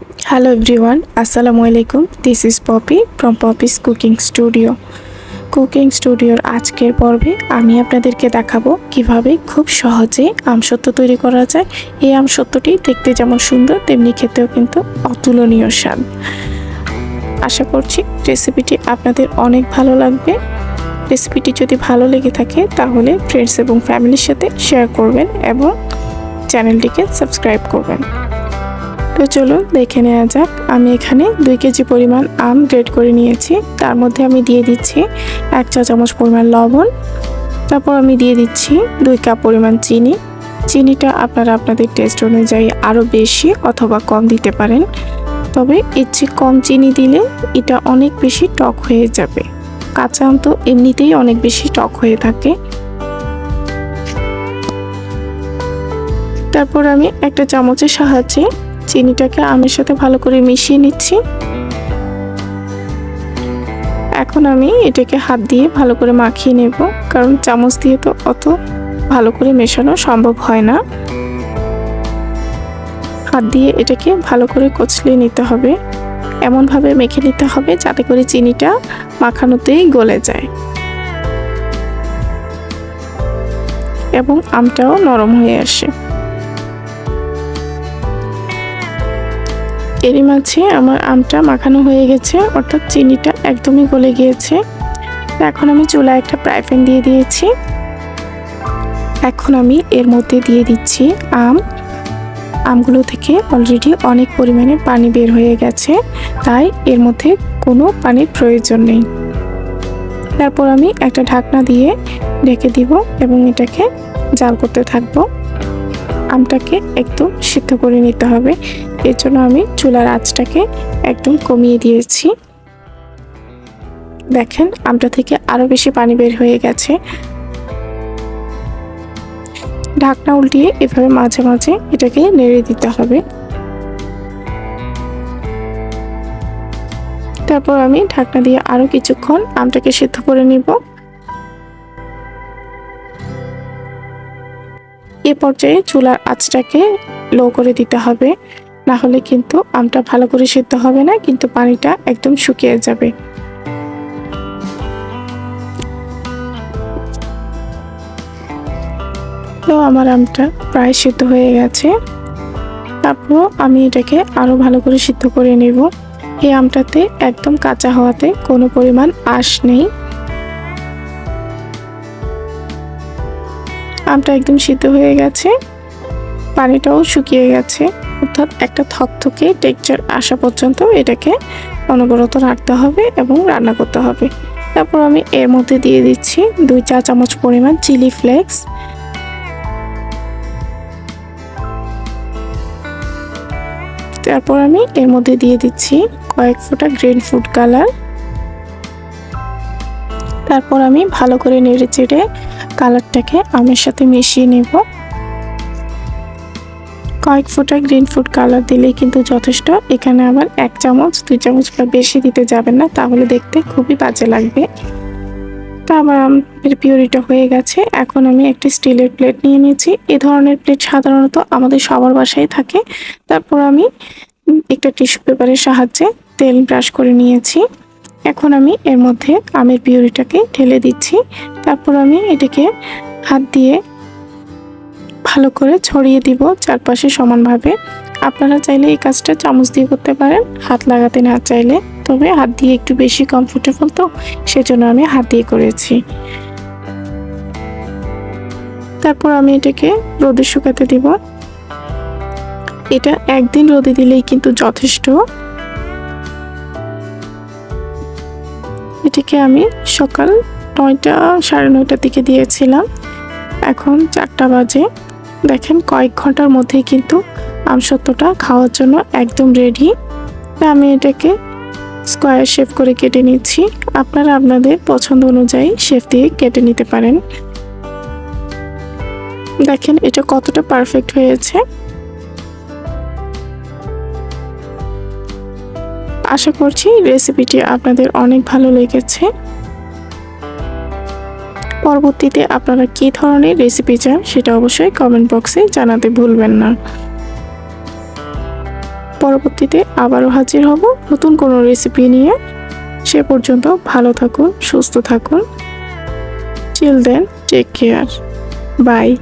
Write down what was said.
Hello everyone, Assalamu alaikum. This is Poppy from Poppy's Cooking Studio. Cooking স্টুডিওর আজকের পর্বে আমি আপনাদেরকে দেখাবো কিভাবে খুব সহজে আমসত্ত্ব তৈরি করা যায়। এই আমসত্ত্বটি দেখতে যেমন সুন্দর তেমনি খেতেও কিন্তু অতুলনীয় স্বাদ। আশা করছি রেসিপিটি আপনাদের অনেক ভালো লাগবে। রেসিপিটি যদি ভালো লেগে থাকে তাহলে ফ্রেন্ডস এবং ফ্যামিলির সাথে শেয়ার করবেন এবং চ্যানেলটিকে সাবস্ক্রাইব করবেন। তো চলুন দেখে নেওয়া যাক। আমি এখানে 2 কেজি পরিমাণ আম গ্রেড করে নিয়েছি। তার মধ্যে আমি দিয়ে দিচ্ছি 1 চা চামচ পরিমাণ লবণ। তারপর আমি দিয়ে দিচ্ছি 2 কাপ পরিমাণ চিনি। চিনিটা আপনারা আপনাদের টেস্ট অনুযায়ী আরও বেশি অথবা কম দিতে পারেন, তবে এর চেয়ে কম চিনি দিলে এটা অনেক বেশি টক হয়ে যাবে। কাঁচা আম তো এমনিতেই অনেক বেশি টক হয়ে থাকে। তারপর আমি একটা চামচের সাহায্যে চিনিটাকে আমের সাথে ভালো করে মিশিয়ে নিচ্ছি। এখন আমি এটাকে হাত দিয়ে ভালো করে মাখিয়ে নেব, কারণ চামচ দিয়ে তো অত ভালো করে মেশানো সম্ভব হয় না। হাত দিয়ে এটাকে ভালো করে কচলিয়ে নিতে হবে, এমনভাবে মেখে নিতে হবে যাতে করে চিনিটা মাখানোতেই গলে যায় এবং আমটাও নরম হয়ে আসে। এরই মাঝে আমার আমটা মাখানো হয়ে গেছে, অর্থাৎ চিনিটা একদমই গলে গিয়েছে। এখন আমি চুলায় একটা ফ্রাই প্যান দিয়ে দিয়েছি। এখন আমি এর মধ্যে দিয়ে দিচ্ছি আমগুলো থেকে অলরেডি অনেক পরিমাণে পানি বের হয়ে গেছে, তাই এর মধ্যে কোনো পানির প্রয়োজন নেই। তারপর আমি একটা ঢাকনা দিয়ে ঢেকে দিব এবং এটাকে জাল করতে থাকবো। আমটাকে একদম সিদ্ধ করে নিতে হবে, এর জন্য আমি চুলার আঁচটাকে একদম কমিয়ে দিয়েছি। দেখেন আমটা থেকে আরো বেশি পানি বের হয়ে গেছে। ঢাকনা উল্টিয়ে এভাবে মাঝে মাঝে এটাকে নেড়ে দিতে হবে। তারপর আমি ঢাকনা দিয়ে আরো কিছুক্ষণ আমটাকে সিদ্ধ করে নিব। এ পর্যায়ে চুলার আঁচটাকে লো করে দিতে হবে, না হলে কিন্তু আমটা ভালো করে সিদ্ধ হবে না, কিন্তু পানিটা একদম শুকিয়ে যাবে। তো আমার আমটা প্রায় সিদ্ধ হয়ে গেছে। তারপর আমি এটাকে আরো ভালো করে সিদ্ধ করে নেব। এই আমটাতে একদম কাঁচা হওয়াতে কোনো পরিমাণ আঁশ নেই। আমটা একদম সিদ্ধ হয়ে গেছে, পানিটাও শুকিয়ে গেছে, অর্থাৎ একটা থকথকে টেক্সচার আসা পর্যন্ত এটাকে অনবরত রাখতে হবে এবং রান্না করতে হবে। তারপর আমি এর মধ্যে দিয়ে দিচ্ছি 2 চা চামচ পরিমাণ চিলি ফ্লেক্স। তারপর আমি এর মধ্যে দিয়ে দিচ্ছি কয়েক ফোঁটা গ্রিন ফুড কালার। তারপর আমি ভালো করে নেড়ে চেড়ে কালারটাকে আমের সাথে মিশিয়ে নেব। কয়েক ফোঁটা গ্রিন ফুড কালার দিলেই কিন্তু যথেষ্ট। এখানে আবার 1 চামচ 2 চামচ বা বেশি দিতে যাবেন না, তাহলে দেখতে খুবই বাজে লাগবে। তা আমার আমের পিউরিটা হয়ে গেছে। এখন আমি একটি স্টিলের প্লেট নিয়ে নিয়েছি। এ ধরনের প্লেট সাধারণত আমাদের সবার বাসায় থাকে। তারপর আমি একটা টিস্যু পেপারের সাহায্যে তেল ব্রাশ করে নিয়েছি। এখন আমি এর মধ্যে আমের পিউরিটাকে ঢেলে দিচ্ছি। তারপর আমি এটাকে হাত দিয়ে ভালো করে ছড়িয়ে দিব চারপাশে সমানভাবে। আপনারা চাইলে এই কাজটা চামচ দিয়ে করতে পারেন, হাত লাগাতে না চাইলে, তবে হাত দিয়ে একটু বেশি কমফোর্টেবল, তো সেজন্য আমি হাত দিয়ে করেছি। তারপর আমি এটাকে রোদে শুকাতে দিব। এটা একদিন রোদে দিলেই কিন্তু যথেষ্ট। এটাকে আমি সকাল 9টা 9:30টার দিকে দিয়েছিলাম, এখন 4টা বাজে। দেখেন কয়েক ঘন্টার মধ্যেই কিন্তু আমসত্ত্বটা খাওয়ার জন্য একদম রেডি। আমি এটাকে স্কোয়ার শেপ করে কেটে নিচ্ছি। আপনারা আপনাদের পছন্দ অনুযায়ী শেপ দিয়ে কেটে নিতে পারেন। দেখেন এটা কতটা পারফেক্ট হয়েছে। আশা করছি রেসিপিটি আপনাদের অনেক ভালো লেগেছে। পরবর্তীতে আপনারা কী ধরনের রেসিপি চান সেটা অবশ্যই কমেন্ট বক্সে জানাতে ভুলবেন না। পরবর্তীতে আবারও হাজির হব নতুন কোনো রেসিপি নিয়ে। সে পর্যন্ত ভালো থাকুন, সুস্থ থাকুন। Till then, take care. By.